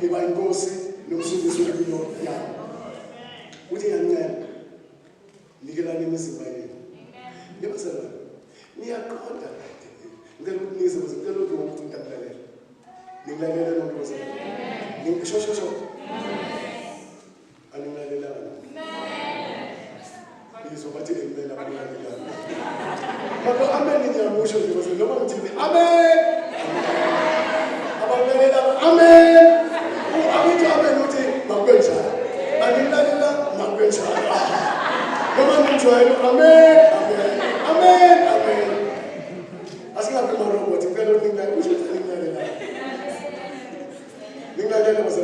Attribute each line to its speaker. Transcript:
Speaker 1: iba inkosi nomsindisi wempilo yami. Uthi ngiyancela nikelani imizimba yenu. Ngiyabaselana. Niyaqonda ngicela ukuthi nize ukuze ngicela ukuthi wonke umuntu akulalele. Ngilalela nonke Shosho. Anilalelanga. Izobathi amen akulalelanga. Maka amen ngiyamusho nje bese noma ngithini amen. Abalalela amen. Abithi amen uthi makwenjani. Anilalela makwenjani. Noma ngijwayele amen. Amen. Asingabe marobot ngicela ukuthi ngikuthi ngilalela. Ngilalela bese